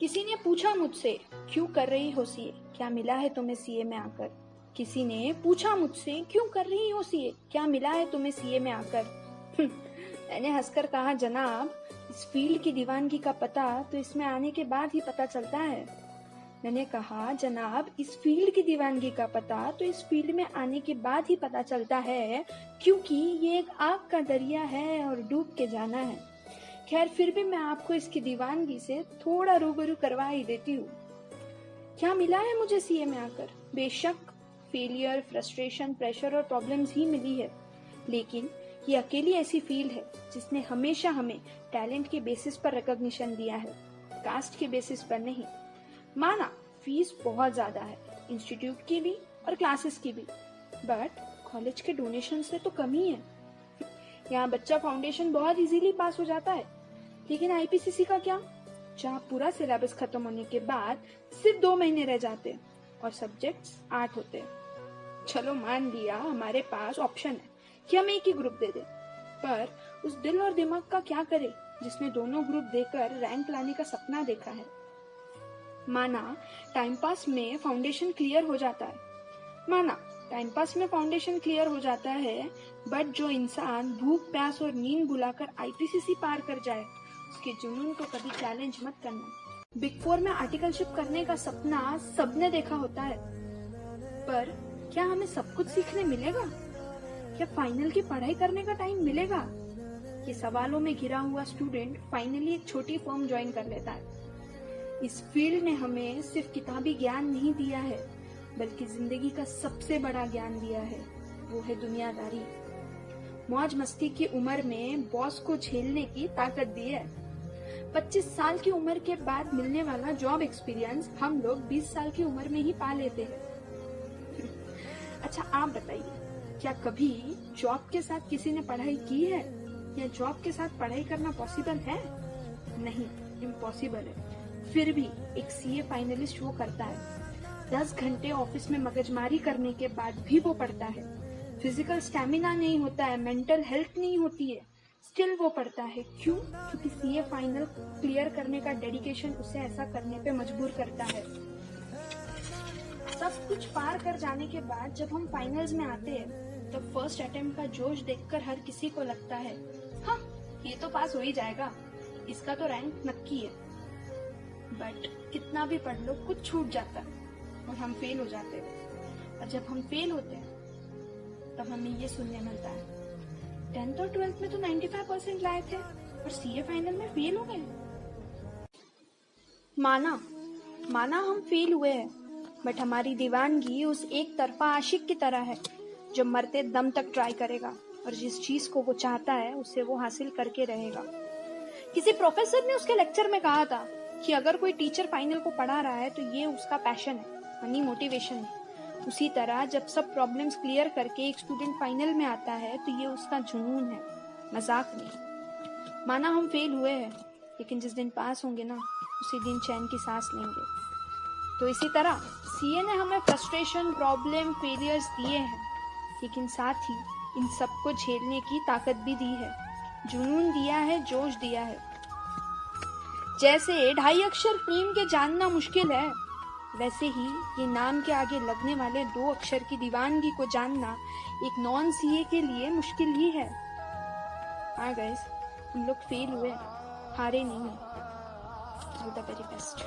किसी ने पूछा मुझसे, क्यों कर रही हो सीए, क्या मिला है तुम्हें सीए में आकर। किसी ने पूछा मुझसे, क्यों कर रही हो सीए, क्या मिला है तुम्हें सीए में आकर। मैंने हंसकर कहा, जनाब इस फील्ड की दीवानगी का पता तो इसमें आने के बाद ही पता चलता है। मैंने कहा, जनाब इस फील्ड की दीवानगी का पता तो इस फील्ड में आने के बाद ही पता चलता है, क्योंकि ये एक आग का दरिया है और डूब के जाना है। खैर फिर भी मैं आपको इसकी दीवानगी से थोड़ा रूबरू करवा ही देती हूँ। क्या मिला है मुझे सीए में आकर? बेशक फेलियर, फ्रस्ट्रेशन, प्रेशर और प्रॉब्लम्स ही मिली है, लेकिन ये अकेली ऐसी फील्ड है जिसने हमेशा हमें टैलेंट के बेसिस पर रिकॉग्निशन दिया है, कास्ट के बेसिस पर नहीं। माना फीस बहुत ज्यादा है, इंस्टीट्यूट की भी और क्लासेस की भी, बट कॉलेज के डोनेशन से तो कम ही है। यहाँ बच्चा फाउंडेशन बहुत इजीली पास हो जाता है, लेकिन आईपीसीसी का क्या, जहाँ पूरा सिलेबस खत्म होने के बाद सिर्फ 2 महीने रह जाते और सब्जेक्ट्स 8 होते। चलो मान लिया हमारे पास ऑप्शन है कि हम एक ही ग्रुप दे दें, पर उस दिल और दिमाग का क्या करे जिसने दोनों ग्रुप देकर रैंक लाने का सपना देखा है। माना टाइम पास में फाउंडेशन क्लियर हो जाता है, बट जो इंसान भूख प्यास और नींद भुलाकर आईपीसीसी पार कर जाए, उसके जुनून को कभी चैलेंज मत करना। बिग 4 में आर्टिकलशिप करने का सपना सबने देखा होता है, पर क्या हमें सब कुछ सीखने मिलेगा? क्या फाइनल की पढ़ाई करने का टाइम मिलेगा? ये सवालों में घिरा हुआ स्टूडेंट फाइनली एक छोटी फर्म ज्वाइन कर लेता है। इस फील्ड ने हमें सिर्फ किताबी ज्ञान नहीं दिया है, बल्कि जिंदगी का सबसे बड़ा ज्ञान दिया है, वो है दुनियादारी। मौज मस्ती की उम्र में बॉस को झेलने की ताकत दी है। 25 साल की उम्र के बाद मिलने वाला जॉब एक्सपीरियंस हम लोग 20 साल की उम्र में ही पा लेते हैं। अच्छा आप बताइए, क्या कभी जॉब के साथ किसी ने पढ़ाई की है, या जॉब के साथ पढ़ाई करना पॉसिबल है? नहीं, इम्पॉसिबल है। फिर भी एक सीए फाइनलिस्ट वो करता है। 10 घंटे ऑफिस में मगजमारी करने के बाद भी वो पढ़ता है। फिजिकल स्टैमिना नहीं होता है, मेंटल हेल्थ नहीं होती है, स्टिल वो पढ़ता है। क्यों? क्योंकि सीए फाइनल क्लियर करने का डेडिकेशन उसे ऐसा करने पे मजबूर करता है। सब कुछ पार कर जाने के बाद जब हम फाइनल्स में आते हैं, तो फर्स्ट अटेम्प्ट का जोश देखकर हर किसी को लगता है, हाँ ये तो पास हो ही जाएगा, इसका तो रैंक नक्की है। बट कितना भी पढ़ लो कुछ छूट जाता है और हम फेल हो जाते हैं। और जब हम फेल होते हैं तब हमें ये सुनने मिलता है, 10th और 12th में तो 95% लाए थे और सीए फाइनल में फेल हो गए। माना हम फेल हुए हैं, बट हमारी दीवानगी उस एक तरफा आशिक की तरह है जो मरते दम तक ट्राई करेगा और जिस चीज को वो चाहता है उसे वो हासिल करके रहेगा। किसी प्रोफेसर ने उसके लेक्चर में कहा था कि अगर कोई टीचर फाइनल को पढ़ा रहा है तो ये उसका पैशन है, यानी मोटिवेशन है। उसी तरह जब सब प्रॉब्लम्स क्लियर करके एक स्टूडेंट फाइनल में आता है तो ये उसका जुनून है, मजाक नहीं। माना हम फेल हुए हैं, लेकिन जिस दिन पास होंगे ना, उसी दिन चैन की सांस लेंगे। तो इसी तरह सीए ने हमें फ्रस्ट्रेशन, प्रॉब्लम, फेलियर्स दिए हैं, लेकिन साथ ही इन सबको झेलने की ताकत भी दी है, जुनून दिया है, जोश दिया है। जैसे 2.5 अक्षर प्रेम के जानना मुश्किल है, वैसे ही ये नाम के आगे लगने वाले 2 अक्षर की दीवानगी को जानना एक नॉन सीए के लिए मुश्किल ही है। हाँ गाइस, हम लोग फेल हुए, हारे नहीं। All the very best.